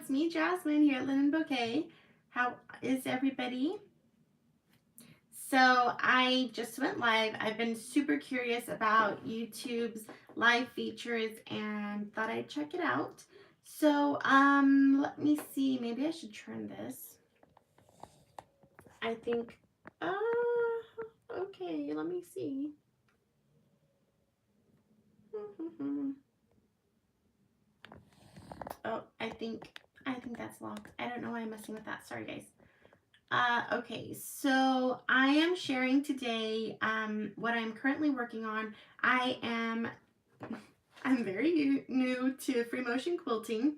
it's me, Jasmine, here at Linen Bouquet. How is everybody? So I just went live. I've been super curious about YouTube's live features and thought I'd check it out. So let me see. Maybe I should turn this. I think, okay, let me see. Oh, I think that's locked. I don't know why I'm messing with that. Sorry, guys. Okay, so I am sharing today what I'm currently working on. I'm very new to free motion quilting.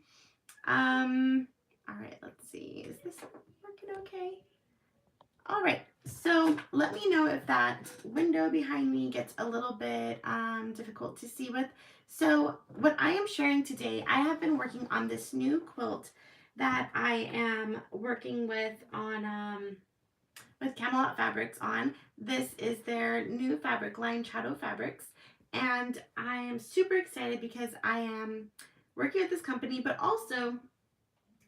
All right, let's see. Is this working okay? All right, so let me know if that window behind me gets a little bit difficult to see with. So what I am sharing today, I have been working on this new quilt that I am working with on with Camelot Fabrics on. This is their new fabric line, Shadow Fabrics, and I am super excited because I am working with this company, but also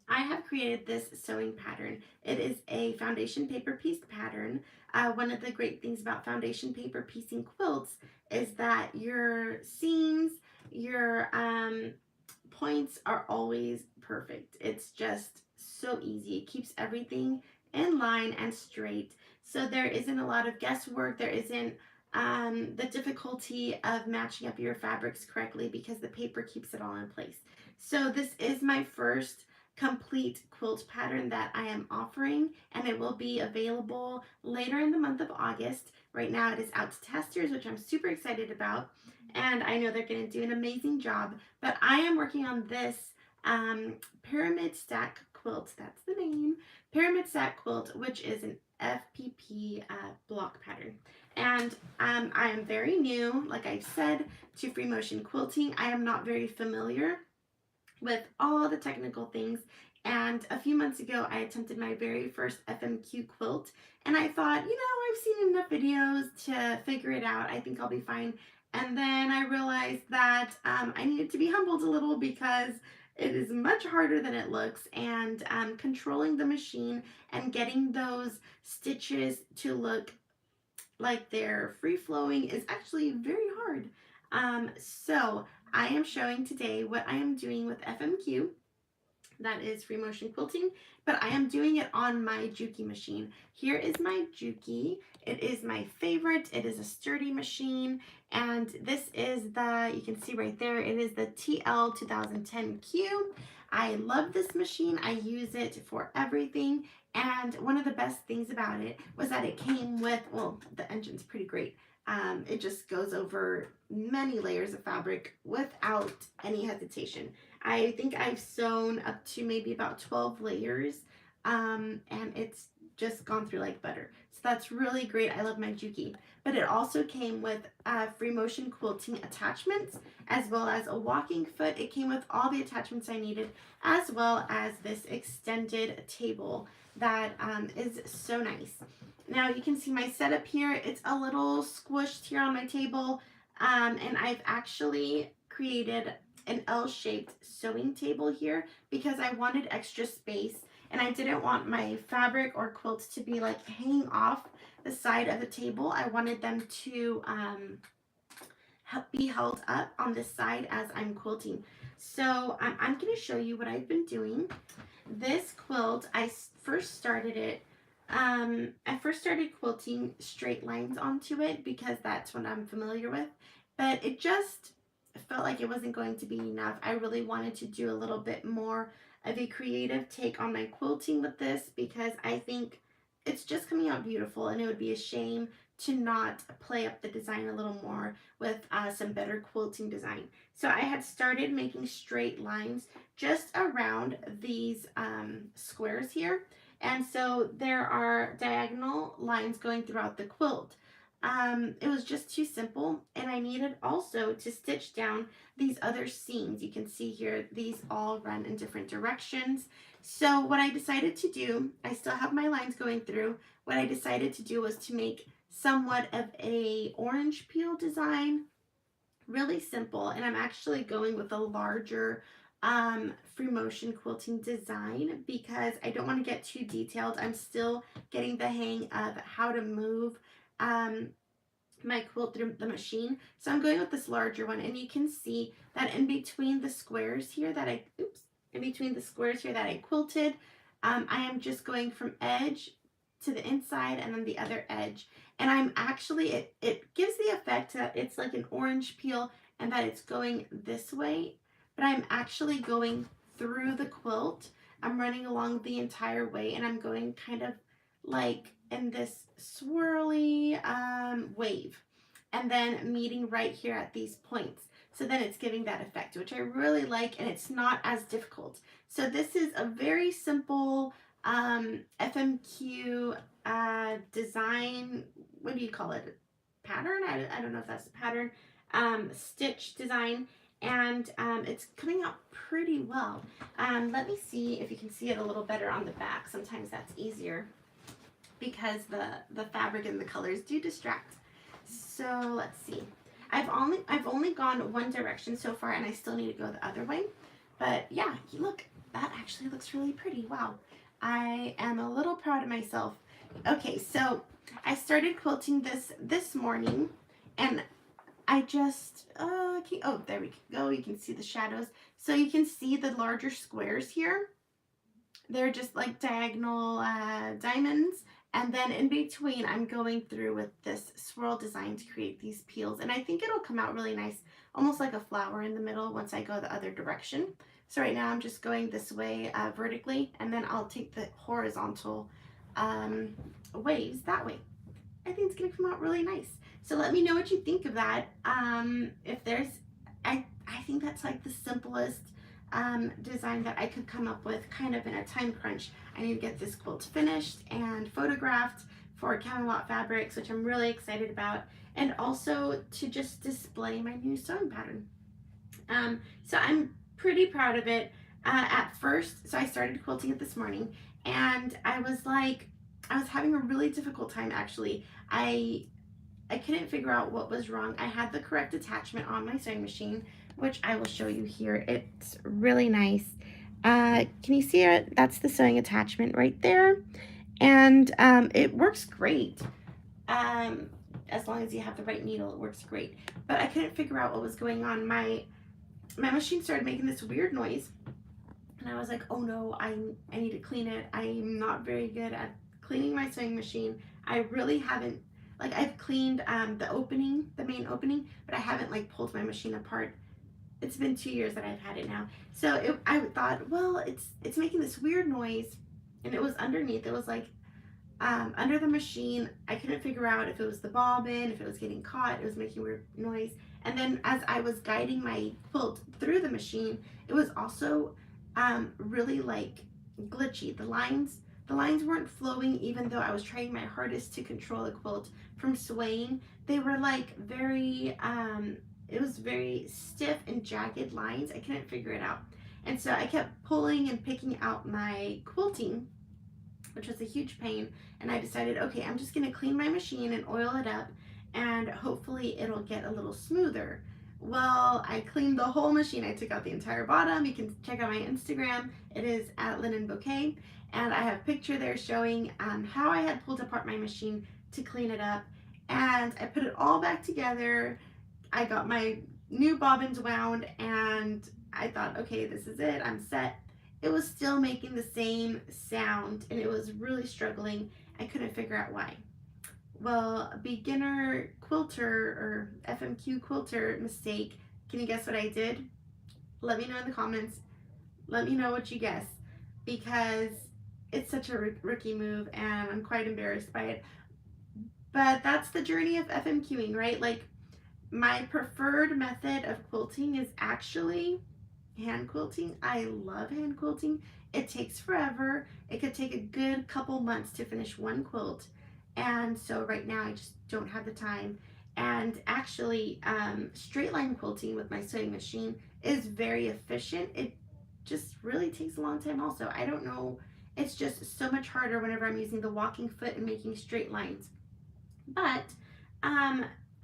I have created this sewing pattern. It is a foundation paper piece pattern. One of the great things about foundation paper piecing quilts is that your seams, your points are always perfect. It's just so easy. It keeps everything in line and straight. So there isn't a lot of guesswork. There isn't the difficulty of matching up your fabrics correctly because the paper keeps it all in place. So this is my first complete quilt pattern that I am offering, and it will be available later in the month of August. Right now it is out to testers, which I'm super excited about, and I know they're going to do an amazing job. But I am working on this pyramid stack quilt. That's the name. Pyramid stack quilt, which is an FPP block pattern. And I am very new, like I've said, to free motion quilting. I am not very familiar with all the technical things, and a few months ago I attempted my very first FMQ quilt, and I thought, I've seen enough videos to figure it out. I think I'll be fine. And then I realized that I needed to be humbled a little because it is much harder than it looks, and controlling the machine and getting those stitches to look like they're free-flowing is actually very hard. So I am showing today what I am doing with FMQ, that is free motion quilting, but I am doing it on my Juki machine. Here is my Juki. It is my favorite. It is a sturdy machine, and this is you can see right there, it is the TL-2010Q. I love this machine. I use it for everything, and one of the best things about it was that it came with, well, the engine's pretty great. It just goes over many layers of fabric without any hesitation. I think I've sewn up to maybe about 12 layers, and it's just gone through like butter. So that's really great. I love my Juki. But it also came with free motion quilting attachments, as well as a walking foot. It came with all the attachments I needed, as well as this extended table that is so nice. Now you can see my setup here. It's a little squished here on my table, and I've actually created an L-shaped sewing table here because I wanted extra space, and I didn't want my fabric or quilts to be like hanging off the side of the table. I wanted them to be held up on this side as I'm quilting. So I'm going to show you what I've been doing. This quilt, I first started quilting straight lines onto it because that's what I'm familiar with, but it just felt like it wasn't going to be enough. I really wanted to do a little bit more of a creative take on my quilting with this because I think it's just coming out beautiful, and it would be a shame to not play up the design a little more with some better quilting design. So I had started making straight lines just around these squares here, and so there are diagonal lines going throughout the quilt. It was just too simple, and I needed also to stitch down these other seams. You can see here, these all run in different directions. So what I decided to do, I still have my lines going through. What I decided to do was to make somewhat of a orange peel design, really simple, and I'm actually going with a larger free motion quilting design because I don't want to get too detailed. I'm still getting the hang of how to move um, my quilt through the machine. So I'm going with this larger one, and you can see that in between the squares here that in between the squares here that I quilted, I am just going from edge to the inside and then the other edge. And I'm actually, it gives the effect that it's like an orange peel and that it's going this way, but I'm actually going through the quilt. I'm running along the entire way, and I'm going kind of like in this swirly wave, and then meeting right here at these points. So then it's giving that effect, which I really like, and it's not as difficult. So this is a very simple FMQ design. What do you call it? Pattern? I don't know if that's a pattern. Stitch design, and it's coming out pretty well. Let me see if you can see it a little better on the back. Sometimes that's easier because the fabric and the colors do distract. So let's see. I've only gone one direction so far, and I still need to go the other way. But yeah, look, that actually looks really pretty. Wow. I am a little proud of myself. Okay, so I started quilting this morning, and I just oh, there we go. You can see the shadows. So you can see the larger squares here. They're just like diagonal diamonds. And then in between, I'm going through with this swirl design to create these peels. And I think it'll come out really nice, almost like a flower in the middle once I go the other direction. So right now I'm just going this way vertically, and then I'll take the horizontal waves that way. I think it's gonna come out really nice. So let me know what you think of that. If there's, I think that's like the simplest design that I could come up with kind of in a time crunch. I need to get this quilt finished and photographed for Camelot Fabrics, which I'm really excited about, and also to just display my new sewing pattern. So I'm pretty proud of it. At first, so I started quilting it this morning, and I was having a really difficult time actually. I couldn't figure out what was wrong. I had the correct attachment on my sewing machine, which I will show you here. It's really nice. Can you see it? That's the sewing attachment right there. And it works great. As long as you have the right needle, it works great. But I couldn't figure out what was going on. My machine started making this weird noise, and I was like, oh no, I need to clean it. I'm not very good at cleaning my sewing machine. I really haven't, like, I've cleaned the main opening, but I haven't like pulled my machine apart. It's been 2 years that I've had it now. So I thought, well, it's making this weird noise, and it was underneath. It was like under the machine. I couldn't figure out if it was the bobbin, if it was getting caught. It was making weird noise. And then as I was guiding my quilt through the machine, it was also really like glitchy. The lines weren't flowing, even though I was trying my hardest to control the quilt from swaying. They were like very it was very stiff and jagged lines. I couldn't figure it out. And so I kept pulling and picking out my quilting, which was a huge pain. And I decided, okay, I'm just gonna clean my machine and oil it up, and hopefully it'll get a little smoother. Well, I cleaned the whole machine. I took out the entire bottom. You can check out my Instagram. It is at Linen Bouquet. And I have a picture there showing how I had pulled apart my machine to clean it up. And I put it all back together. I got my new bobbins wound, and I thought, okay, this is it, I'm set. It was still making the same sound, and it was really struggling. I couldn't figure out why. Well, a beginner quilter or FMQ quilter mistake. Can you guess what I did? Let me know in the comments. Let me know what you guess, because it's such a rookie move, and I'm quite embarrassed by it. But that's the journey of FMQing, right? Like, my preferred method of quilting is actually hand quilting. I love hand quilting. It takes forever. It could take a good couple months to finish one quilt. And so right now I just don't have the time. And actually, straight line quilting with my sewing machine is very efficient. It just really takes a long time also. I don't know. It's just so much harder whenever I'm using the walking foot and making straight lines. But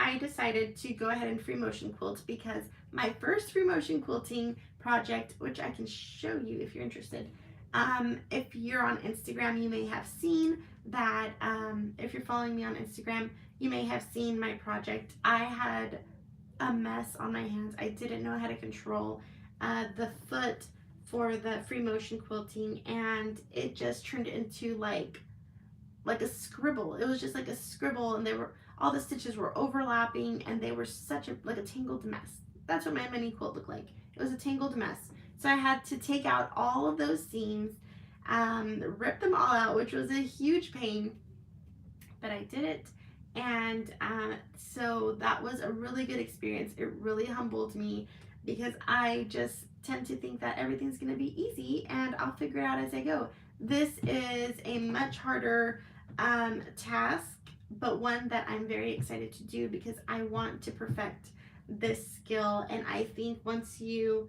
I decided to go ahead and free motion quilt because my first free motion quilting project, which I can show you if you're interested. If you're on Instagram, you may have seen that. If you're following me on Instagram, you may have seen my project. I had a mess on my hands. I didn't know how to control the foot for the free motion quilting, and it just turned into like a scribble. It was just like a scribble, and they were all the stitches were overlapping, and they were such a like a tangled mess. That's what my mini quilt looked like. It was a tangled mess. So I had to take out all of those seams, rip them all out, which was a huge pain, but I did it. And so that was a really good experience. It really humbled me because I just tend to think that everything's going to be easy and I'll figure it out as I go. This is a much harder task, but one that I'm very excited to do because I want to perfect this skill. And I think once you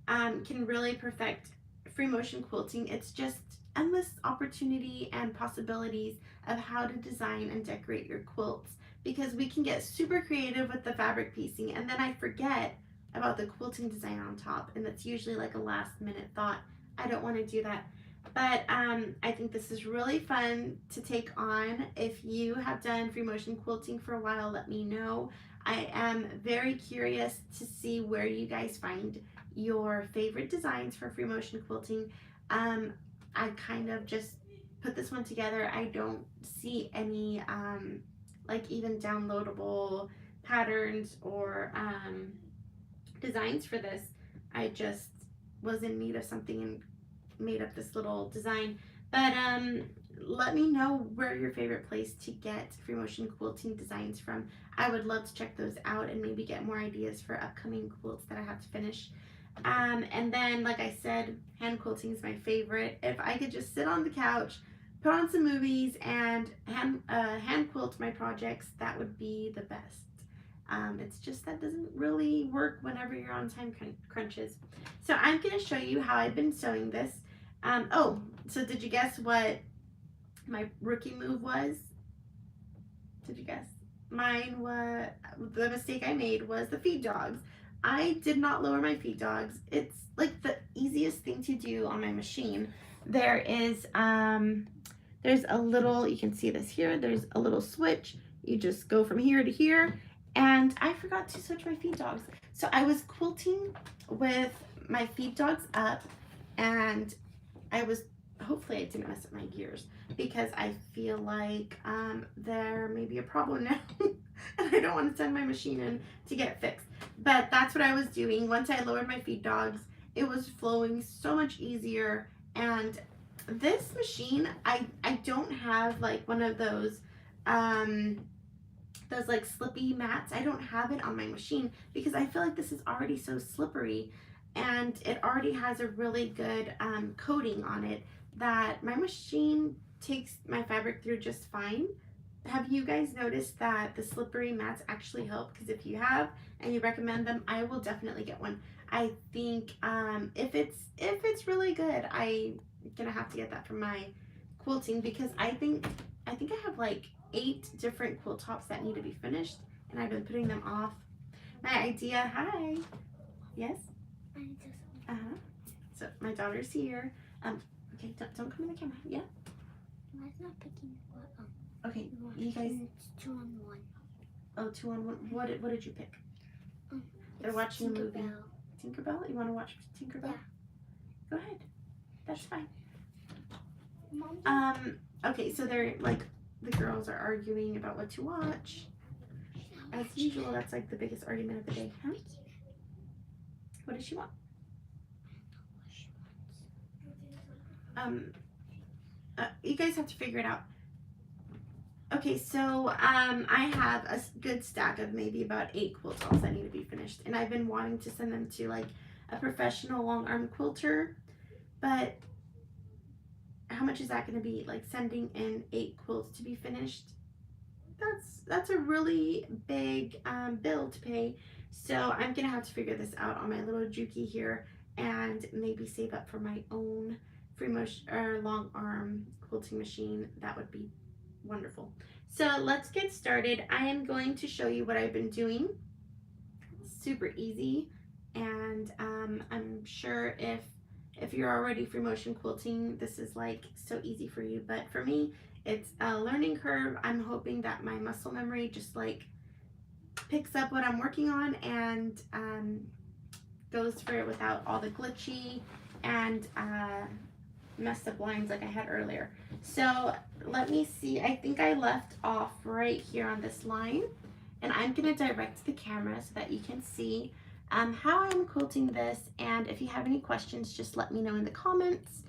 can really perfect free motion quilting, it's just endless opportunity and possibilities of how to design and decorate your quilts, because we can get super creative with the fabric piecing and then I forget about the quilting design on top, and that's usually like a last minute thought. I don't want to do that. But I think this is really fun to take on. If you have done free motion quilting for a while, let me know. I am very curious to see where you guys find your favorite designs for free motion quilting. I kind of just put this one together. I don't see any like even downloadable patterns or designs for this. I just was in need of something and made up this little design. But let me know where your favorite place to get free motion quilting designs from. I would love to check those out and maybe get more ideas for upcoming quilts that I have to finish. And then, like I said, hand quilting is my favorite. If I could just sit on the couch, put on some movies, and hand quilt my projects, that would be the best. It's just that doesn't really work whenever you're on time crunches. So I'm going to show you how I've been sewing this. Oh, so did you guess what my rookie move was? Did you guess? Mine was, the mistake I made was the feed dogs. I did not lower my feed dogs. It's like the easiest thing to do on my machine. There is, there's a little, you can see this here, there's a little switch. You just go from here to here, and I forgot to switch my feed dogs. So I was quilting with my feed dogs up, and I was, hopefully I didn't mess up my gears, because I feel like there may be a problem now and I don't want to send my machine in to get fixed. But that's what I was doing. Once I lowered my feed dogs, it was flowing so much easier. And this machine, I don't have like one of those like slippy mats. I don't have it on my machine because I feel like this is already so slippery, and it already has a really good coating on it that my machine takes my fabric through just fine. Have you guys noticed that the slippery mats actually help? Because if you have and you recommend them, I will definitely get one. I think if it's really good, I'm gonna have to get that for my quilting, because I think I have like 8 different quilt tops that need to be finished, and I've been putting them off. My idea, hi, yes, so my daughter's here. Okay, don't come in the camera. Yeah. Why is not picking what? Okay, you guys. It's 2 on 1. Oh, 2 on 1. What did you pick? They're watching a movie. Tinkerbell? You want to watch Tinkerbell? Yeah. Go ahead. That's fine. Mom, Okay, so they're like, the girls are arguing about what to watch. As usual, that's like the biggest argument of the day. Huh? What does she want? You guys have to figure it out. Okay, so I have a good stack of maybe about 8 quilt tops that need to be finished, and I've been wanting to send them to like a professional long arm quilter, but how much is that going to be? Like sending in 8 quilts to be finished? That's a really big bill to pay. So I'm gonna have to figure this out on my little Juki here, and maybe save up for my own free motion or long arm quilting machine. That would be wonderful. So let's get started. I am going to show you what I've been doing. Super easy. And I'm sure if you're already free motion quilting, this is like so easy for you, but for me it's a learning curve. I'm hoping that my muscle memory just like picks up what I'm working on and goes for it without all the glitchy and messed up lines like I had earlier. So let me see, I think I left off right here on this line, and I'm going to direct the camera so that you can see how I'm quilting this. And if you have any questions, just let me know in the comments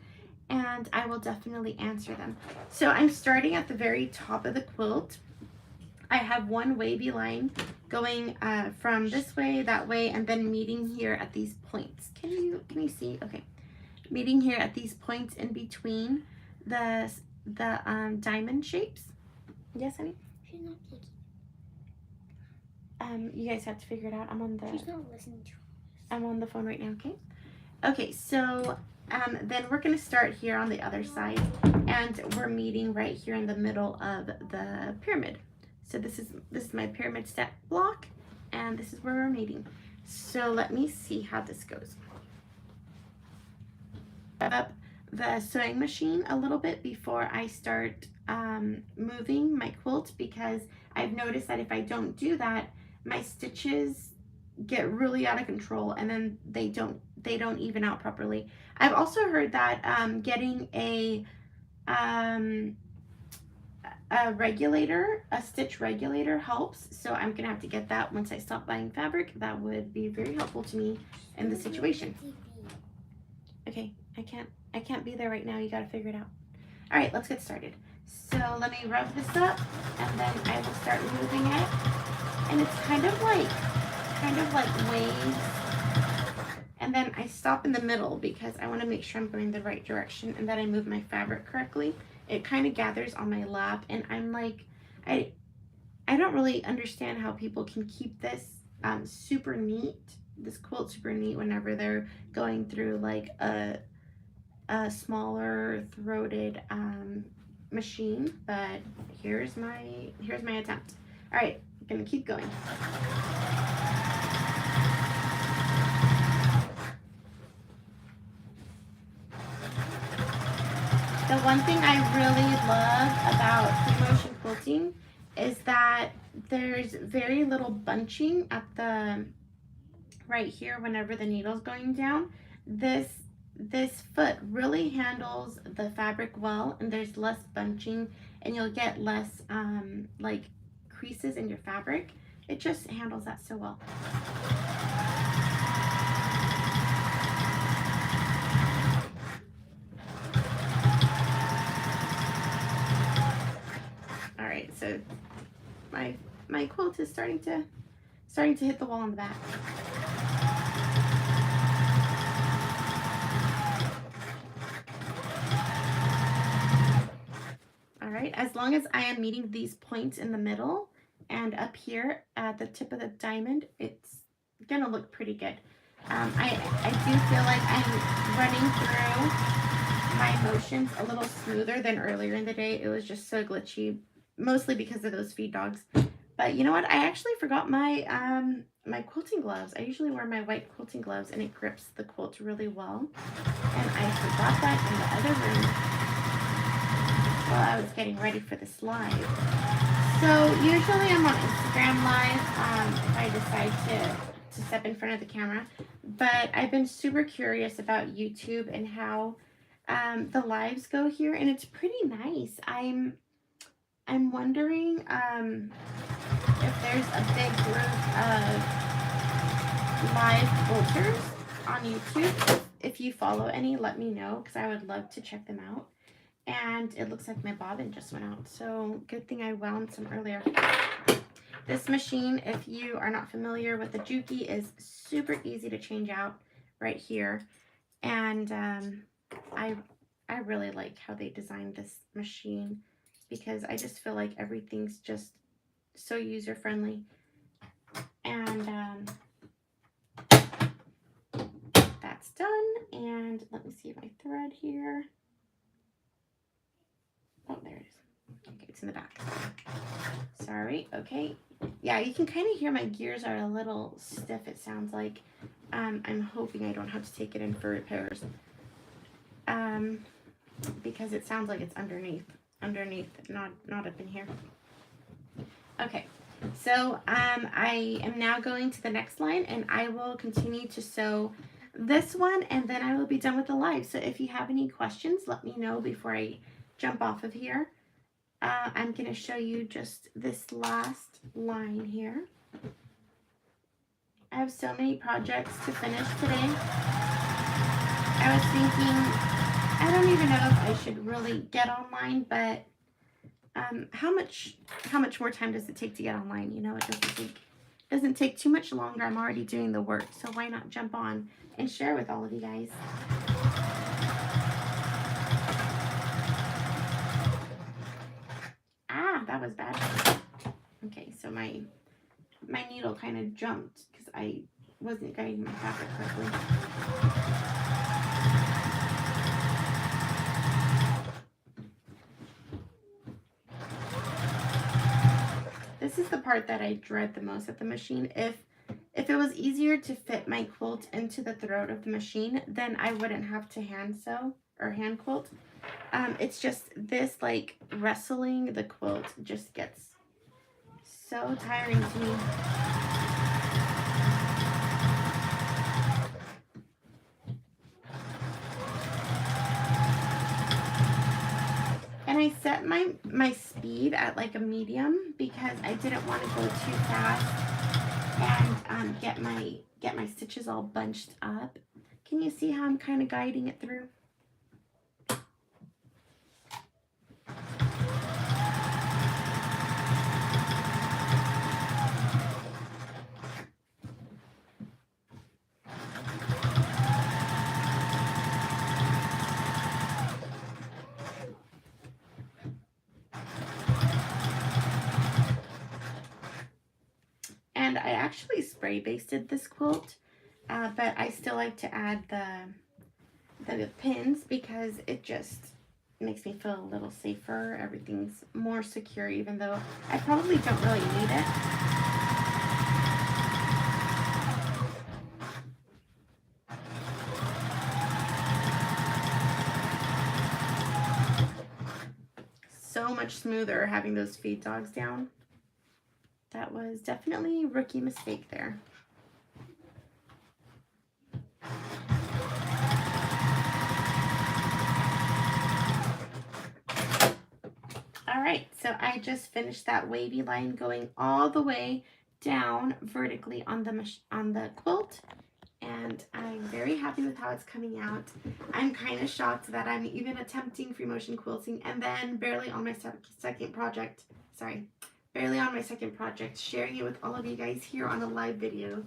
and I will definitely answer them. So I'm starting at the very top of the quilt. I have one wavy line going from this way, that way, and then meeting here at these points. Can you see? Okay, meeting here at these points in between the diamond shapes. Yes, honey. She's not taking. You guys have to figure it out. She's not listening to us. I'm on the phone right now. Okay. Okay. So then we're gonna start here on the other side, and we're meeting right here in the middle of the pyramid. So this is my pyramid stack block, and this is where we're meeting. So let me see how this goes. Up the sewing machine a little bit before I start moving my quilt, because I've noticed that if I don't do that, my stitches get really out of control and then they don't even out properly. I've also heard that getting a regulator, a stitch regulator helps, so I'm gonna have to get that once I stop buying fabric. That would be very helpful to me in this situation. Okay, I can't be there right now. You gotta figure it out. All right, let's get started. So let me rub this up, and then I will start moving it. And it's kind of like waves. And then I stop in the middle because I want to make sure I'm going the right direction and that I move my fabric correctly. It kind of gathers on my lap, and I'm like, I don't really understand how people can keep this super neat, this quilt super neat whenever they're going through like a smaller throated machine. But here's my attempt. All right, I'm gonna keep going. The one thing I really love about free motion quilting is that there's very little bunching at the right here whenever the needle's going down. This foot really handles the fabric well, and there's less bunching, and you'll get less like creases in your fabric. It just handles that so well. All right, so my quilt is starting to hit the wall on the back. All right, as long as I am meeting these points in the middle and up here at the tip of the diamond, it's gonna look pretty good. I do feel like I'm running through my motions a little smoother than earlier in the day. It was just so glitchy, mostly because of those feed dogs. But you know what? I actually forgot my my quilting gloves. I usually wear my white quilting gloves, and it grips the quilt really well. And I forgot that in the other room while I was getting ready for this live. So usually I'm on Instagram Live if I decide to step in front of the camera. But I've been super curious about YouTube and how the lives go here, and it's pretty nice. I'm wondering if there's a big group of live quilters on YouTube. If you follow any, let me know, because I would love to check them out. And it looks like my bobbin just went out, so good thing I wound some earlier. This machine, if you are not familiar with the Juki, is super easy to change out right here. And I really like how they designed this machine, because I just feel like everything's just so user friendly. And that's done. And let me see my thread here. Oh, there it is. Okay, it's in the back. Sorry. Okay. Yeah, you can kind of hear my gears are a little stiff, it sounds like. I'm hoping I don't have to take it in for repairs. Because it sounds like it's underneath, not up in here. Okay, so I am now going to the next line, and I will continue to sew this one, and then I will be done with the live. So if you have any questions, let me know before I jump off of here. I'm going to show you just this last line here. I have so many projects to finish today. I was thinking, I don't even know if I should really get online, but how much more time does it take to get online? You know, it doesn't take too much longer. I'm already doing the work, so why not jump on and share with all of you guys? Ah, that was bad. Okay, so my needle kind of jumped because I wasn't guiding my fabric correctly. This is the part that I dread the most at the machine. If it was easier to fit my quilt into the throat of the machine, then I wouldn't have to hand sew or hand quilt. It's just this, like, wrestling the quilt just gets so tiring to me. And I set my speed at like a medium because I didn't want to go too fast and get my stitches all bunched up. Can you see how I'm kind of guiding it through? And I actually spray basted this quilt, but I still like to add the pins because it just makes me feel a little safer. Everything's more secure, even though I probably don't really need it. So much smoother having those feed dogs down. That was definitely a rookie mistake there. All right, so I just finished that wavy line going all the way down vertically on the quilt, and I'm very happy with how it's coming out. I'm kind of shocked that I'm even attempting free motion quilting and then barely on my second project, sharing it with all of you guys here on a live video.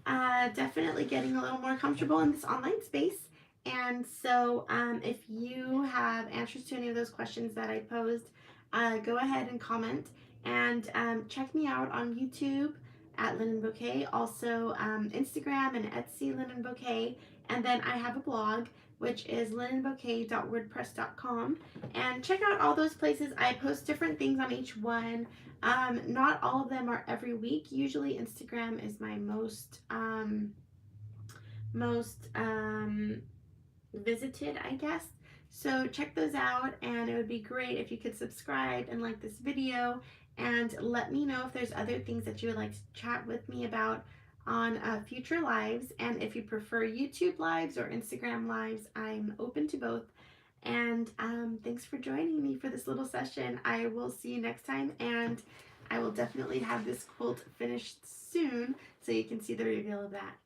Definitely getting a little more comfortable in this online space. And so if you have answers to any of those questions that I posed, go ahead and comment, and check me out on YouTube at Linen Bouquet, also Instagram and Etsy Linen Bouquet, and then I have a blog which is linenbouquet.wordpress.com, and check out all those places. I post different things on each one. Not all of them are every week. Usually Instagram is my most visited, I guess. So check those out, and it would be great if you could subscribe and like this video, and let me know if there's other things that you would like to chat with me about on future lives. And if you prefer YouTube lives or Instagram lives, I'm open to both. And thanks for joining me for this little session. I will see you next time, and I will definitely have this quilt finished soon so you can see the reveal of that.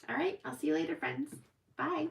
All right, I'll see you later, friends. Bye.